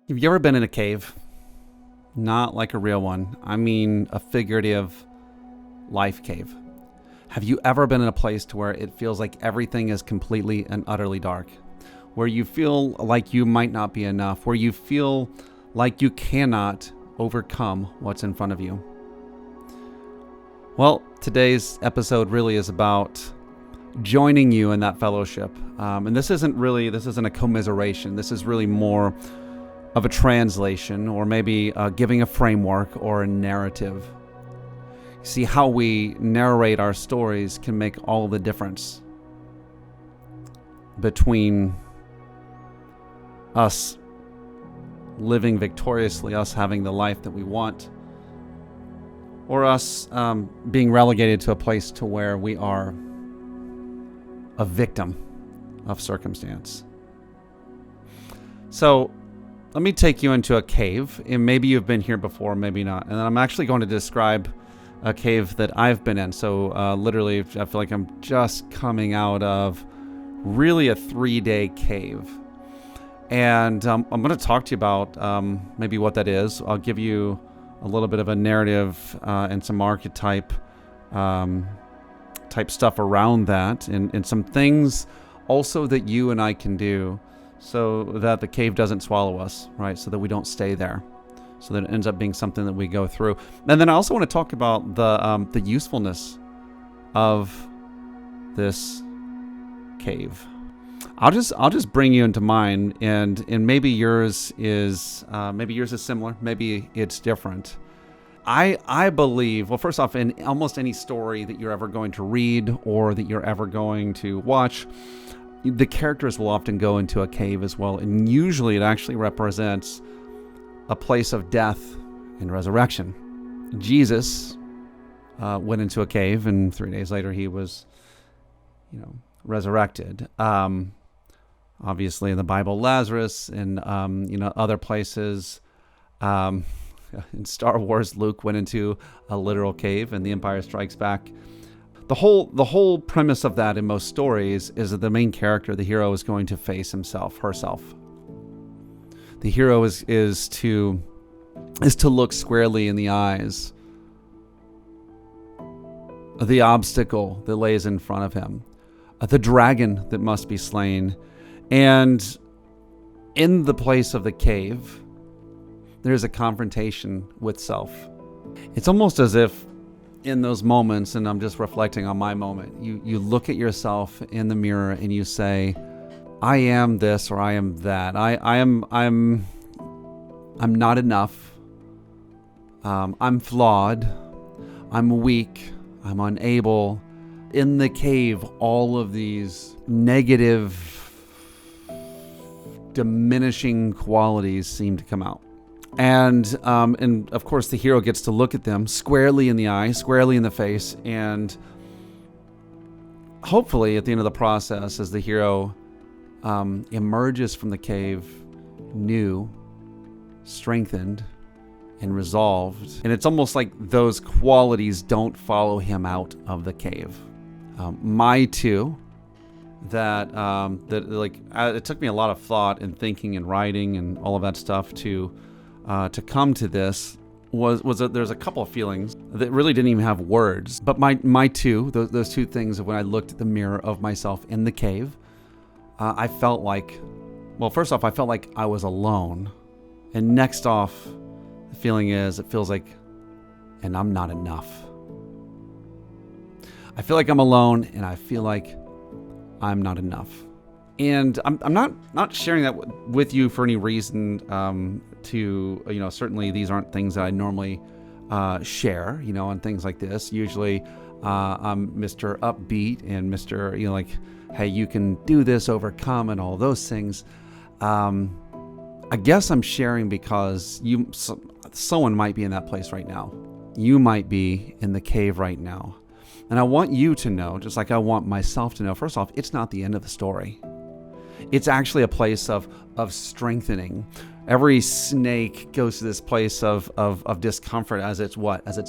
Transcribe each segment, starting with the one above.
Have you ever been in a cave? Not like a real one. I mean a figurative life cave. Have you ever been in a place to where it feels like everything is completely and utterly dark? Where you feel like you might not be enough, where you feel like you cannot overcome what's in front of you? Well, today's episode really is about joining you in that fellowship. And this isn't a commiseration. This is really more of a translation, or maybe giving a framework or a narrative. See, how we narrate our stories can make all the difference between us living victoriously, us having the life that we want, or us being relegated to a place to where we are a victim of circumstance. So let me take you into a cave, and maybe you've been here before, maybe not. And then I'm actually going to describe a cave that I've been in. So literally, I feel like I'm just coming out of really a 3-day cave. And I'm going to talk to you about maybe what that is. I'll give you a little bit of a narrative and some archetype type stuff around that, and some things also that you and I can do so that the cave doesn't swallow us, right? So that we don't stay there, so that it ends up being something that we go through. And then I also want to talk about the usefulness of this cave. I'll just bring you into mine, and maybe yours is similar, maybe it's different. I believe, well, first off, in almost any story that you're ever going to read or that you're ever going to watch, the characters will often go into a cave as well, and usually it actually represents a place of death and resurrection. Jesus went into a cave, and 3 days later he was, resurrected. Obviously, in the Bible, Lazarus, and other places. In Star Wars, Luke went into a literal cave, and The Empire Strikes Back. The whole premise of that in most stories is that the main character, the hero, is going to face herself. The hero is to look squarely in the eyes of the obstacle that lays in front of him, the dragon that must be slain. And in the place of the cave, there's a confrontation with self. It's almost as if in those moments, and I'm just reflecting on my moment, you look at yourself in the mirror and you say, I am this, or I am that. I'm not enough. I'm flawed. I'm weak. I'm unable. In the cave, all of these negative, diminishing qualities seem to come out. And of course, the hero gets to look at them squarely in the eye, squarely in the face, and hopefully at the end of the process, as the hero emerges from the cave new, strengthened, and resolved. And it's almost like those qualities don't follow him out of the cave. My two, it took me a lot of thought and thinking and writing and all of that stuff to come to this was that there's a couple of feelings that really didn't even have words. But my two, those two things of when I looked at the mirror of myself in the cave, I felt like, well, first off, I felt like I was alone. And next off, the feeling is, it feels like, and I'm not enough. I feel like I'm alone, and I feel like I'm not enough. And I'm not sharing that with you for any reason certainly these aren't things that I normally share, on things like this. Usually I'm Mr. Upbeat and Mr. Hey, you can do this, overcome, and all those things. I guess I'm sharing because someone might be in that place right now. You might be in the cave right now. And I want you to know, just like I want myself to know, first off, it's not the end of the story. It's actually a place of strengthening. Every snake goes to this place of discomfort as it's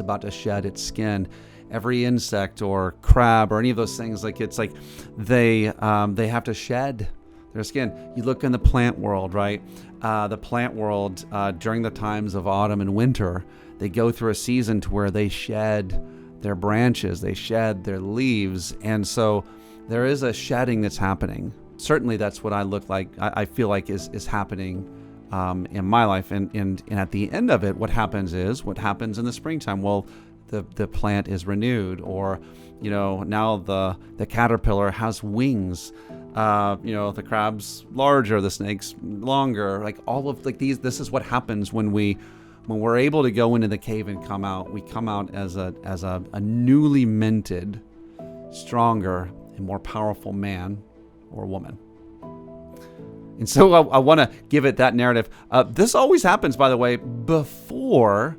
about to shed its skin. Every insect or crab or any of those things, it's like they have to shed their skin. You look in the plant world, right? The plant world, during the times of autumn and winter, they go through a season to where they shed their branches, they shed their leaves. And so there is a shedding that's happening. Certainly that's what I feel like is happening in my life. And at the end of it, what happens in the springtime? Well, the plant is renewed, or, now the caterpillar has wings. The crab's larger, the snake's longer, like all of these. This is what happens when we're able to go into the cave and come out. We come out as a newly minted, stronger and more powerful man or woman. And so I want to give it that narrative. This always happens, by the way, before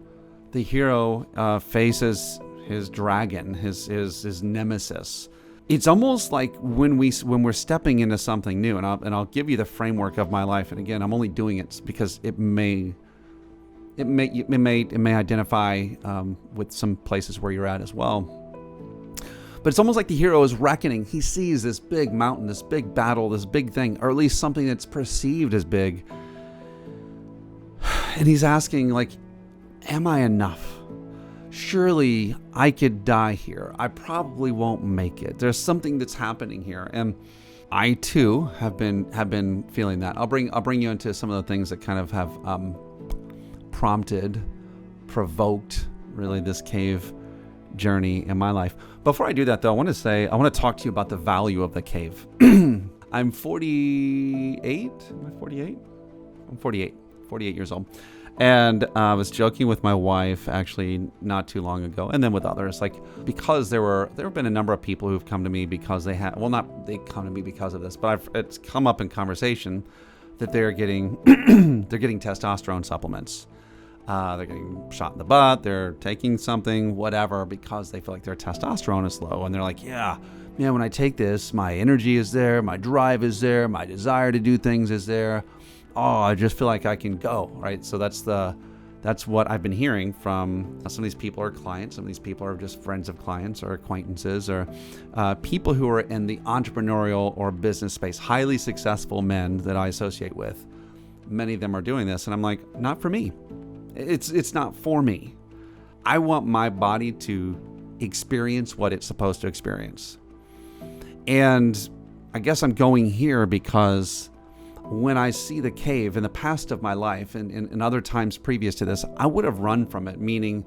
the hero faces his dragon, his nemesis. It's almost like when we're stepping into something new, and I'll give you the framework of my life. And again, I'm only doing it because it may identify with some places where you're at as well. But it's almost like the hero is reckoning. He sees this big mountain, this big battle, this big thing, or at least something that's perceived as big. And he's asking, am I enough? Surely I could die here. I probably won't make it. There's something that's happening here. And I too have been feeling that. I'll bring you into some of the things that kind of have provoked really this cave journey in my life. Before I do that, though, I want to talk to you about the value of the cave. I'm 48. Am I 48? I'm 48 years old. And I was joking with my wife actually not too long ago, and then with others, because there have been a number of people who've come to me because they come to me because of this, but it's come up in conversation that they're getting testosterone supplements. They're getting shot in the butt, they're taking something, whatever, because they feel like their testosterone is low. And they're like, yeah, man, when I take this, my energy is there, my drive is there, my desire to do things is there. Oh, I just feel like I can go, right? So that's what I've been hearing from some of these people are clients, some of these people are just friends of clients or acquaintances or people who are in the entrepreneurial or business space, highly successful men that I associate with. Many of them are doing this, and I'm like, not for me. It's not for me. I want my body to experience what it's supposed to experience. And I guess I'm going here because when I see the cave in the past of my life and other times previous to this, I would have run from it, meaning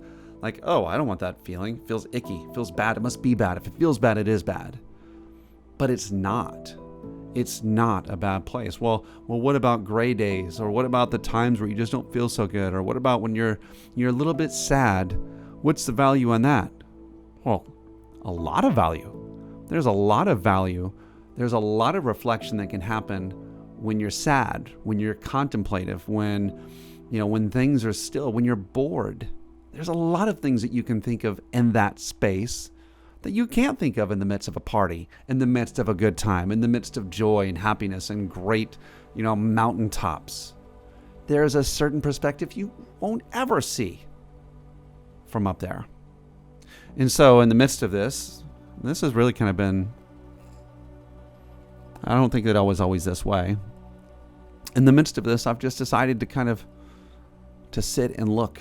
oh, I don't want that feeling. It feels icky, it feels bad. It must be bad. If it feels bad, it is bad. But it's not. It's not a bad place. Well, what about gray days? Or what about the times where you just don't feel so good? Or what about when you're a little bit sad? What's the value on that? Well, a lot of value. There's a lot of value. There's a lot of reflection that can happen when you're sad, when you're contemplative, when things are still, when you're bored. There's a lot of things that you can think of in that space that you can't think of in the midst of a party, in the midst of a good time, in the midst of joy and happiness and great, mountaintops. There's a certain perspective you won't ever see from up there. And so in the midst of this has really kind of been, I don't think that I was always this way. In the midst of this, I've just decided to sit and look,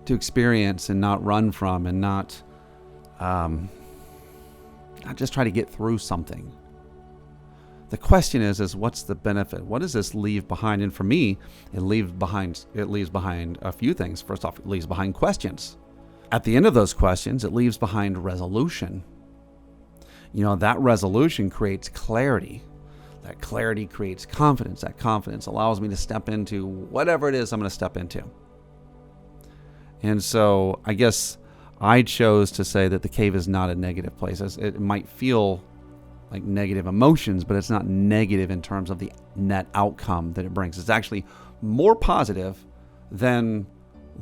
to experience and not run from and not just try to get through something. The question is what's the benefit? What does this leave behind? And for me, it leaves behind a few things. First off, it leaves behind questions. At the end of those questions, it leaves behind resolution. That resolution creates clarity. That clarity creates confidence. That confidence allows me to step into whatever it is I'm going to step into. And so I guess I chose to say that the cave is not a negative place. It might feel like negative emotions, but it's not negative in terms of the net outcome that it brings. It's actually more positive than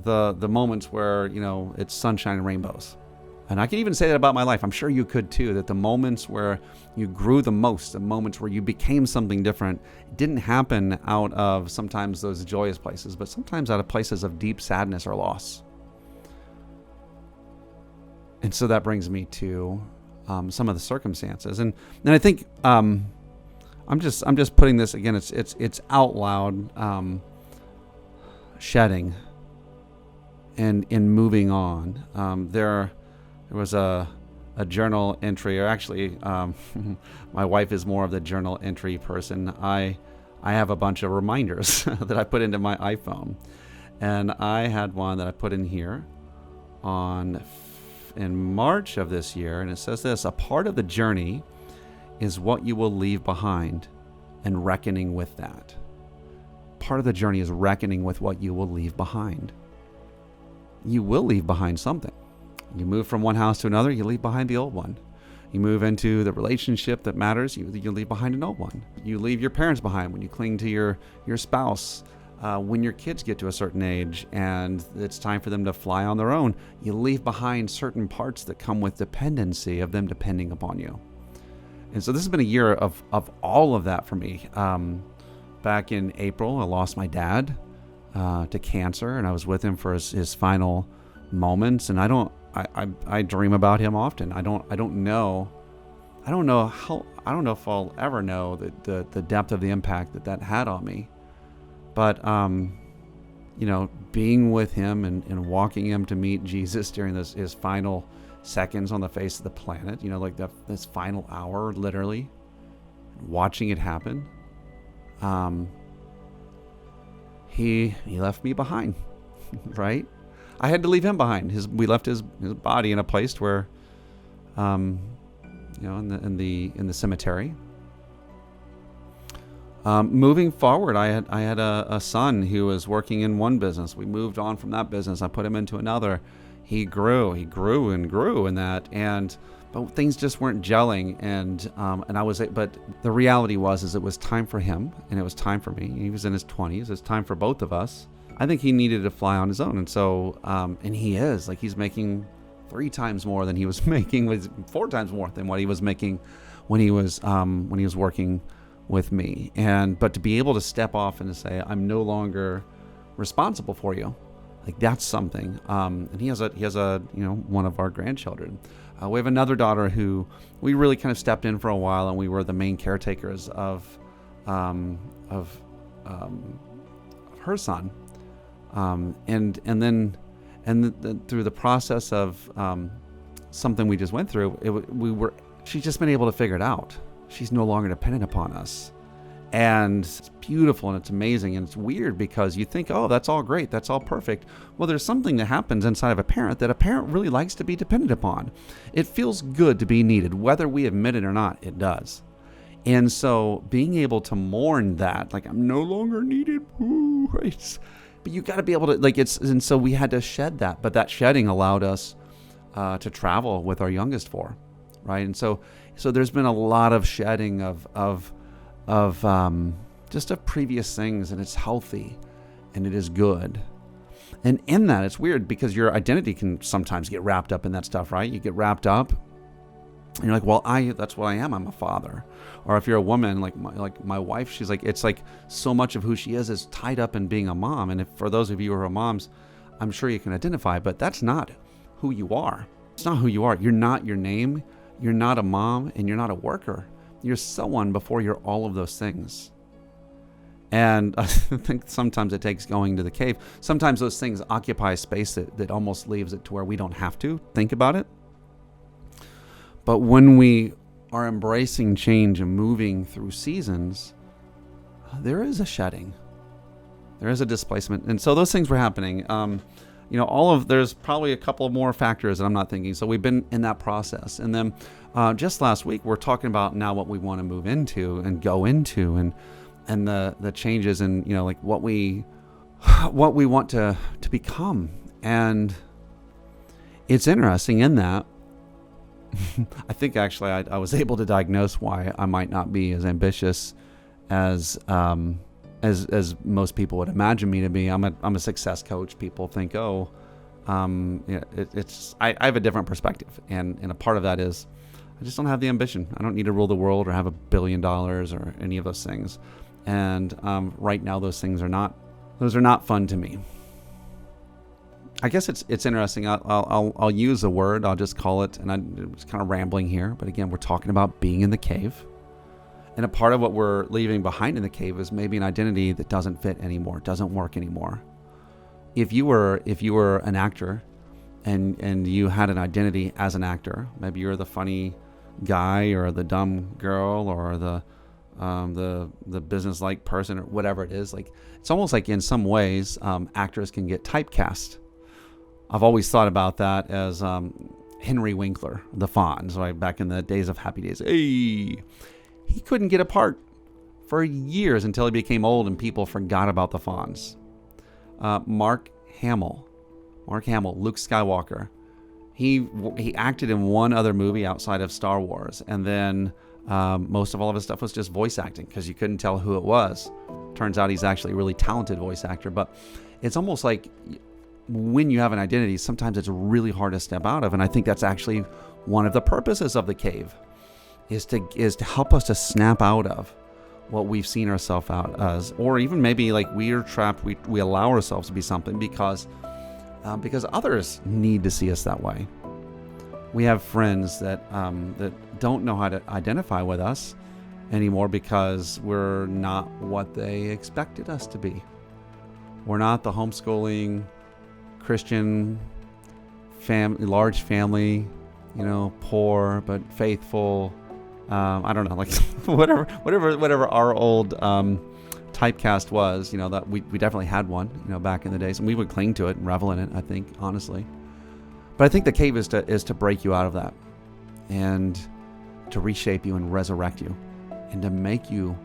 the moments where, it's sunshine and rainbows. And I can even say that about my life. I'm sure you could too, that the moments where you grew the most, the moments where you became something different, didn't happen out of sometimes those joyous places, but sometimes out of places of deep sadness or loss. And so that brings me to some of the circumstances. And I think I'm just putting this again. It's out loud shedding and in moving on. There was a journal entry, or actually, my wife is more of the journal entry person. I have a bunch of reminders that I put into my iPhone, and I had one that I put in here in March of this year, and it says this: a part of the journey is what you will leave behind and reckoning with that. Part of the journey is reckoning with what you will leave behind. You will leave behind something. You move from one house to another, you leave behind the old one. You move into the relationship that matters, you leave behind an old one. You leave your parents behind when you cling to your spouse. When your kids get to a certain age and it's time for them to fly on their own, you leave behind certain parts that come with dependency of them depending upon you. And so this has been a year of all of that for me. Back in April, I lost my dad to cancer, and I was with him for his final moments. And I dream about him often. I don't know if I'll ever know the depth of the impact that had on me. But being with him and walking him to meet Jesus during his final seconds on the face of the planet, this final hour, literally watching it happen. He left me behind, right? I had to leave him behind. We left his body in a place where, in the cemetery. Moving forward, I had a son who was working in one business. We moved on from that business. I put him into another. He grew in that, but things just weren't gelling. But the reality was it was time for him and it was time for me. He was in his 20s. It's time for both of us. I think he needed to fly on his own, and so and he is he's making 3 times more than he was making, with 4 times more than what he was making when he was working with me. But to be able to step off and to say, I'm no longer responsible for you, that's something. And he has one of our grandchildren. We have another daughter who we really kind of stepped in for a while, and we were the main caretakers of her son. Through the process of something we just went through, she's just been able to figure it out. She's no longer dependent upon us. And it's beautiful and it's amazing, and it's weird because you think, oh, that's all great, that's all perfect. Well, there's something that happens inside of a parent that a parent really likes to be dependent upon. It feels good to be needed, whether we admit it or not, it does. And so being able to mourn that, I'm no longer needed, right? But you got to be able to, and so we had to shed that, but that shedding allowed us to travel with our youngest 4, right? And so there's been a lot of shedding of previous things, and it's healthy and it is good. And in that, it's weird because your identity can sometimes get wrapped up in that stuff, right? You get wrapped up and you're like, well, that's what I am. I'm a father. Or if you're a woman, like my wife, she's like, it's like so much of who she is tied up in being a mom. And for those of you who are moms, I'm sure you can identify, but that's not who you are. It's not who you are. You're not your name. You're not a mom, and you're not a worker. You're someone before you're all of those things. And I think sometimes it takes going to the cave. Sometimes those things occupy space that almost leaves it to where we don't have to think about it. But when we are embracing change and moving through seasons, there is a shedding. There is a displacement. And so those things were happening. There's probably a couple more factors that I'm not thinking. So we've been in that process. And then just last week, we're talking about now what we want to move into and go into, and the changes and, what we want to become. And it's interesting in that I think actually I was able to diagnose why I might not be as ambitious as most people would imagine me to be. I'm a success coach. People think, I have a different perspective, and a part of that is I just don't have the ambition. I don't need to rule the world or have $1 billion or any of those things. And right now, those things are not fun to me. I guess it's interesting. I'll use a word. I'll just call it, and I'm just kind of rambling here. But again, we're talking about being in the cave. And a part of what we're leaving behind in the cave is maybe an identity that doesn't fit anymore, doesn't work anymore. If you were an actor and you had an identity as an actor, maybe you're the funny guy or the dumb girl or the business-like person or whatever it is, like it's almost like in some ways actors can get typecast. I've always thought about that as Henry Winkler, the Fonz, right back in the days of Happy Days. Hey, he couldn't get a part for years until he became old and people forgot about the Fonz. Mark Hamill, Luke Skywalker. He acted in one other movie outside of Star Wars, and then most of all of his stuff was just voice acting because you couldn't tell who it was. Turns out he's actually a really talented voice actor, but it's almost like when you have an identity, sometimes it's really hard to step out of, and I think that's actually one of the purposes of the cave, is to help us to snap out of what we've seen ourselves out as, or even maybe like we are trapped. We allow ourselves to be something because others need to see us that way. We have friends that don't know how to identify with us anymore because we're not what they expected us to be. We're not the homeschooling Christian large family, poor but faithful. I don't know, like whatever our old typecast was, that we definitely had one, back in the days, and we would cling to it and revel in it, I think, honestly. But I think the cave is to break you out of that and to reshape you and resurrect you and to make you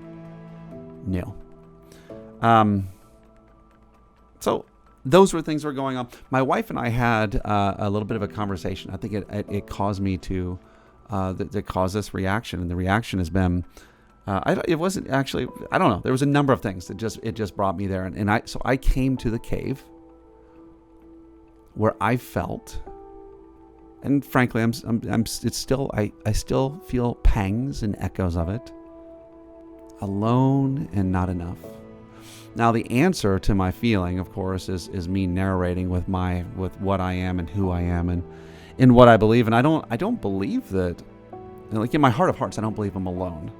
new. So those were things that were going on. My wife and I had a little bit of a conversation. I think it caused me to that caused this reaction, and the reaction has been it wasn't actually, I don't know, there was a number of things that just brought me there, and I came to the cave where I felt, and frankly I still feel pangs and echoes of it, alone and not enough. Now the answer to my feeling, of course, is me narrating with what I am and who I am and in what I believe, and I don't believe that, like in my heart of hearts, I don't believe I'm alone.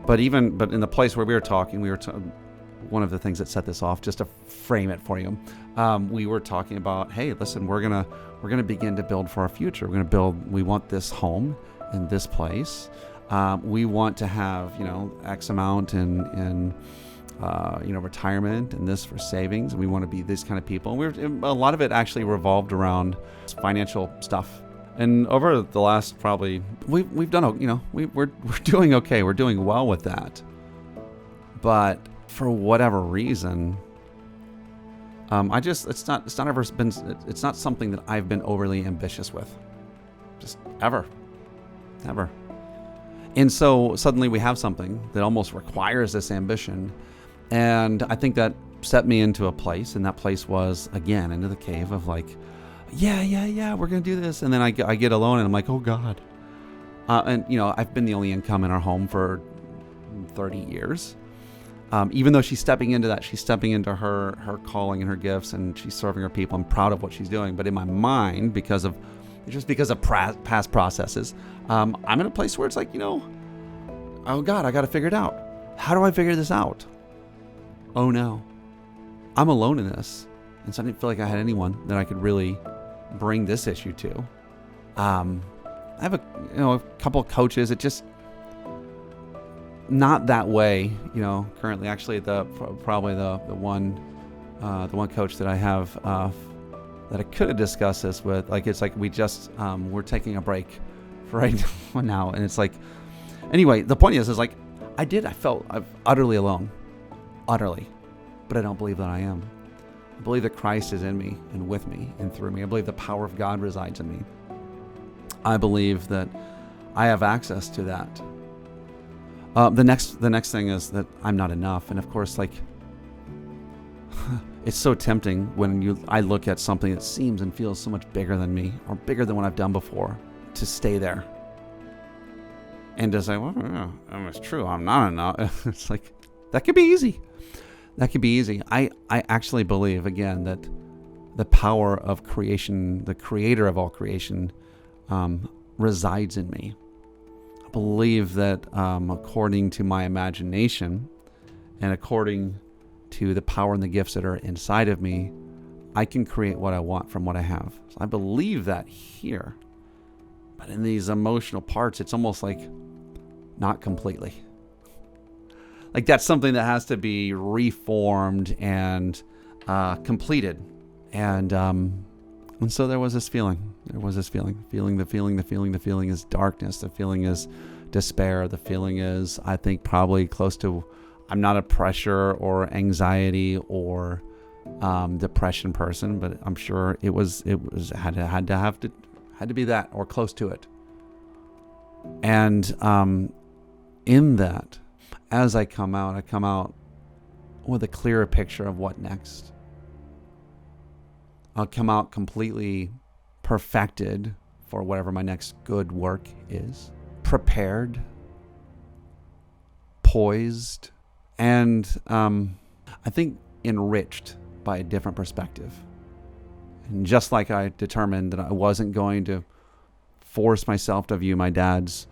But in the place where we were talking, one of the things that set this off, just to frame it for you, we were talking about, hey, listen, we're gonna begin to build for our future. We want this home in this place. We want to have X amount in retirement and this for savings. We want to be this kind of people. And a lot of it actually revolved around financial stuff. And over the last probably, we've done, we're doing okay. We're doing well with that. But for whatever reason, it's not something that I've been overly ambitious with, just ever. And so suddenly we have something that almost requires this ambition. And I think that set me into a place, and that place was, again, into the cave of like, yeah, we're going to do this. And then I get alone and I'm like, oh God. And I've been the only income in our home for 30 years. Even though she's stepping into that, she's stepping into her calling and her gifts, and she's serving her people. I'm proud of what she's doing. But in my mind, because of past processes, I'm in a place where it's like, oh God, I got to figure it out. How do I figure this out? Oh no, I'm alone in this. And so I didn't feel like I had anyone that I could really bring this issue to. I have a couple of coaches. It just not that way, currently. Actually, probably the one coach that I have that I could have discussed this with, like, it's like we just we're taking a break for right now, and it's like, anyway, the point is like I felt utterly alone, but I don't believe that I am. I believe that Christ is in me and with me and through me. I believe the power of God resides in me. I believe that I have access to that. The next thing is that I'm not enough, and of course, like, it's so tempting when I look at something that seems and feels so much bigger than me, or bigger than what I've done before, to stay there and to say, well, yeah, it's true, I'm not enough. It's like, that could be easy. I actually believe, again, that the power of creation, the creator of all creation, resides in me. I believe that according to my imagination and according to the power and the gifts that are inside of me, I can create what I want from what I have. So I believe that here. But in these emotional parts, it's almost like not completely. Like that's something that has to be reformed and completed. And so there was this feeling. The feeling is darkness. The feeling is despair. The feeling is, I think, probably close to, I'm not a pressure or anxiety or depression person, but I'm sure it had to be that or close to it. And in that, as I come out with a clearer picture of what next. I'll come out completely perfected for whatever my next good work is, prepared, poised, and I think enriched by a different perspective. And just like I determined that I wasn't going to force myself to view my dad's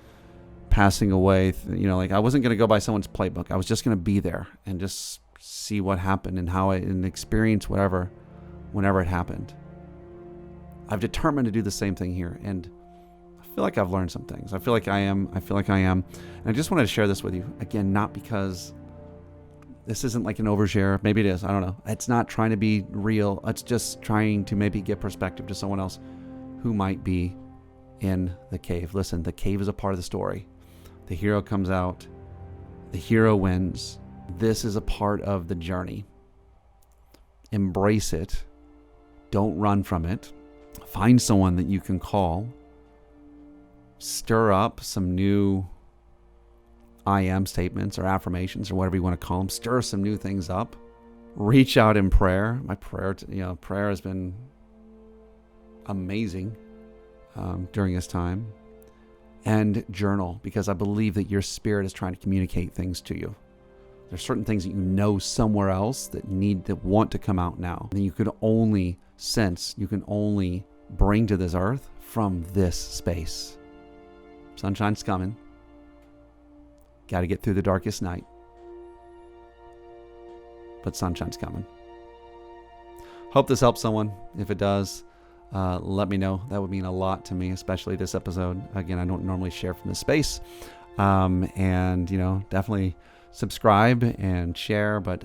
passing away, like I wasn't going to go by someone's playbook. I was just going to be there and just see what happened and experience whatever, whenever it happened. I've determined to do the same thing here, and I feel like I've learned some things. I feel like I am. And I just wanted to share this with you. Again, not because this isn't like an overshare. Maybe it is. I don't know. It's not trying to be real. It's just trying to maybe give perspective to someone else who might be in the cave. Listen, the cave is a part of the story. The hero comes out. The hero wins. This is a part of the journey. Embrace it. Don't run from it. Find someone that you can call. Stir up some new I am statements or affirmations or whatever you want to call them. Stir some new things up. Reach out in prayer. My prayer has been amazing during this time. And journal, because I believe that your spirit is trying to communicate things to you. There's certain things that you know somewhere else that want to come out now. And you can only bring to this earth from this space. Sunshine's coming. Got to get through the darkest night. But sunshine's coming. Hope this helps someone. If it does, let me know. That would mean a lot to me, especially this episode. Again, I don't normally share from this space. And, definitely subscribe and share. But,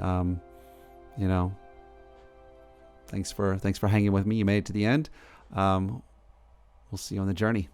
thanks for hanging with me. You made it to the end. We'll see you on the journey.